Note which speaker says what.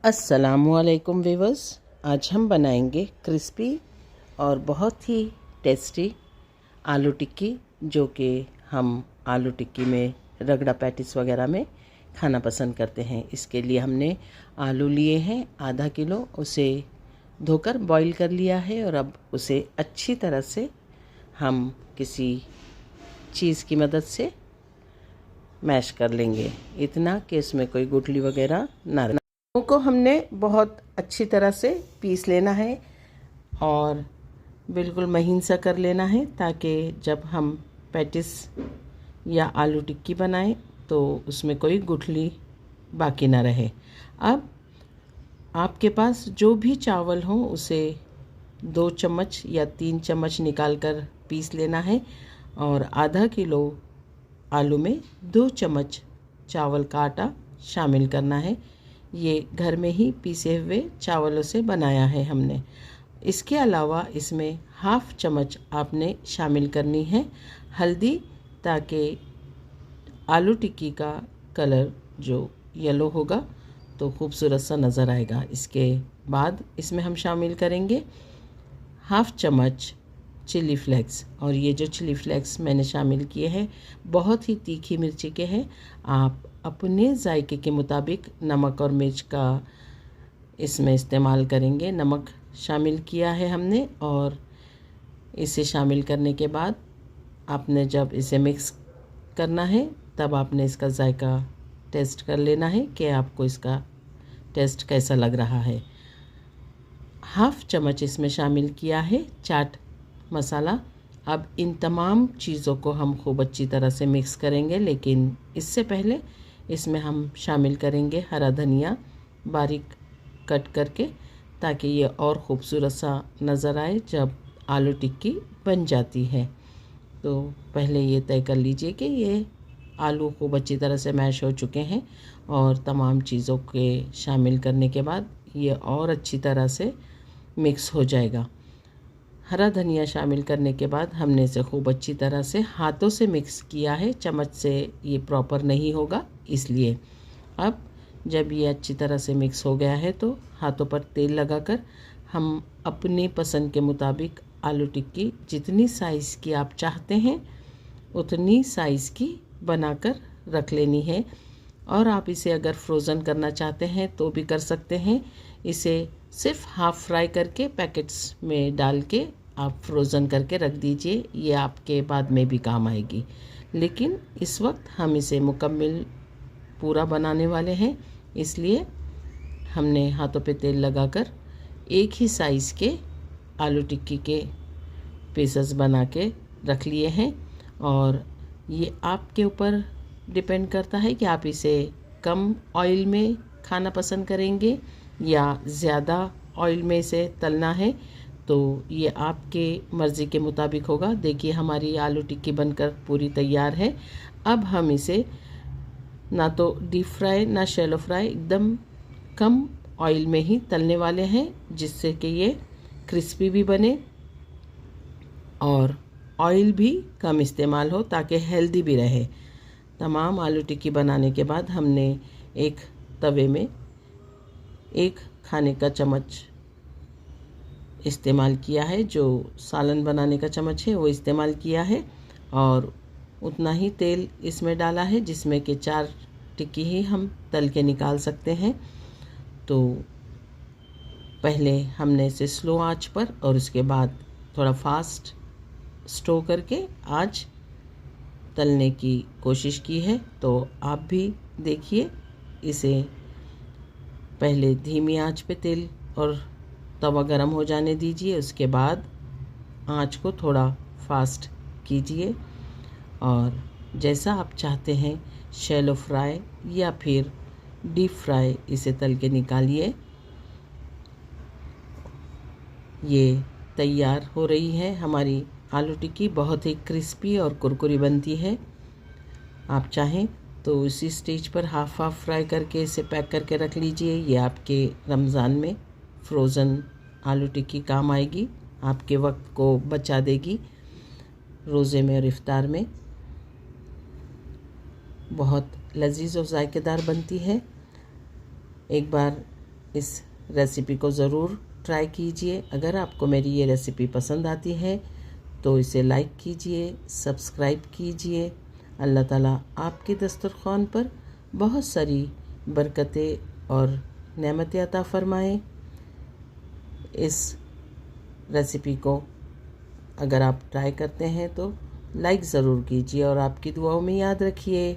Speaker 1: अस्सलामुअलैकुम वीवर्स। आज हम बनाएंगे क्रिस्पी और बहुत ही टेस्टी आलू टिक्की, जो कि हम आलू टिक्की में रगड़ा पैटिस वगैरह में खाना पसंद करते हैं। इसके लिए हमने आलू लिए हैं आधा किलो, उसे धोकर बॉईल कर लिया है और अब उसे अच्छी तरह से हम किसी चीज़ की मदद से मैश कर लेंगे, इतना कि इसमें कोई गुठली वगैरह ना रहे। को हमने बहुत अच्छी तरह से पीस लेना है और बिल्कुल महीन सा कर लेना है, ताकि जब हम पैटिस या आलू टिक्की बनाएं तो उसमें कोई गुठली बाकी ना रहे। अब आपके पास जो भी चावल हो उसे 2 चम्मच या 3 चम्मच निकाल कर पीस लेना है और आधा किलो आलू में 2 चम्मच चावल का आटा शामिल करना है। ये घर में ही पीसे हुए चावलों से बनाया है हमने। इसके अलावा इसमें हाफ चम्मच आपने शामिल करनी है हल्दी, ताकि आलू टिक्की का कलर जो येलो होगा तो खूबसूरत सा नज़र आएगा। इसके बाद इसमें हम शामिल करेंगे हाफ चम्मच चिली फ्लेक्स, और ये जो चिली फ्लेक्स मैंने शामिल किए हैं बहुत ही तीखी मिर्ची के हैं। आप अपने जायके के मुताबिक नमक और मिर्च का इसमें इस्तेमाल करेंगे। नमक शामिल किया है हमने, और इसे शामिल करने के बाद आपने जब इसे मिक्स करना है तब आपने इसका जायका टेस्ट कर लेना है कि आपको इसका टेस्ट कैसा लग रहा है। हाफ चम्मच इसमें शामिल किया है चाट मसाला। अब इन तमाम चीज़ों को हम खूब अच्छी तरह से मिक्स करेंगे, लेकिन इससे पहले इसमें हम शामिल करेंगे हरा धनिया बारीक कट करके, ताकि ये और ख़ूबसूरत सा नज़र आए जब आलू टिक्की बन जाती है। तो पहले ये तय कर लीजिए कि ये आलू खूब अच्छी तरह से मैश हो चुके हैं, और तमाम चीज़ों के शामिल करने के बाद ये और अच्छी तरह से मिक्स हो जाएगा। हरा धनिया शामिल करने के बाद हमने इसे खूब अच्छी तरह से हाथों से मिक्स किया है, चम्मच से ये प्रॉपर नहीं होगा इसलिए। अब जब ये अच्छी तरह से मिक्स हो गया है तो हाथों पर तेल लगाकर हम अपनी पसंद के मुताबिक आलू टिक्की जितनी साइज़ की आप चाहते हैं उतनी साइज़ की बनाकर रख लेनी है। और आप इसे अगर फ्रोज़न करना चाहते हैं तो भी कर सकते हैं। इसे सिर्फ हाफ़ फ्राई करके पैकेट्स में डाल के आप फ्रोज़न करके रख दीजिए, ये आपके बाद में भी काम आएगी। लेकिन इस वक्त हम इसे मुकम्मल पूरा बनाने वाले हैं, इसलिए हमने हाथों पे तेल लगाकर एक ही साइज़ के आलू टिक्की के पीसेस बना के रख लिए हैं। और ये आपके ऊपर डिपेंड करता है कि आप इसे कम ऑयल में खाना पसंद करेंगे या ज़्यादा ऑयल में इसे तलना है, तो ये आपके मर्ज़ी के मुताबिक होगा। देखिए हमारी आलू टिक्की बनकर पूरी तैयार है। अब हम इसे ना तो डीप फ्राई ना शैलो फ्राई, एकदम कम ऑयल में ही तलने वाले हैं, जिससे कि ये क्रिस्पी भी बने और ऑयल भी कम इस्तेमाल हो, ताकि हेल्दी भी रहे। तमाम आलू टिक्की बनाने के बाद हमने एक तवे में 1 खाने का चम्मच इस्तेमाल किया है, जो सालन बनाने का चम्मच है वो इस्तेमाल किया है, और उतना ही तेल इसमें डाला है जिसमें कि 4 टिक्की ही हम तल के निकाल सकते हैं। तो पहले हमने इसे स्लो आंच पर और उसके बाद थोड़ा फास्ट स्टो करके आज तलने की कोशिश की है। तो आप भी देखिए, इसे पहले धीमी आंच पे तेल और तवा गरम हो जाने दीजिए, उसके बाद आंच को थोड़ा फास्ट कीजिए, और जैसा आप चाहते हैं शैलो फ्राई या फिर डीप फ्राई इसे तल के निकालिए। ये तैयार हो रही है हमारी आलू टिक्की, बहुत ही क्रिस्पी और कुरकुरी बनती है। आप चाहें तो इसी स्टेज पर हाफ फ्राई करके इसे पैक करके रख लीजिए। ये आपके रमज़ान में फ्रोज़न आलू टिक्की काम आएगी, आपके वक्त को बचा देगी। रोज़े में और इफ्तार में बहुत लजीज और जायकेदार बनती है। एक बार इस रेसिपी को ज़रूर ट्राई कीजिए। अगर आपको मेरी ये रेसिपी पसंद आती है तो इसे लाइक कीजिए, सब्सक्राइब कीजिए। अल्लाह ताला आपके दस्तरख़्वान पर बहुत सारी बरकतें और नेमतें अता फ़रमाएँ। इस रेसिपी को अगर आप ट्राई करते हैं तो लाइक ज़रूर कीजिए और आपकी दुआओं में याद रखिए।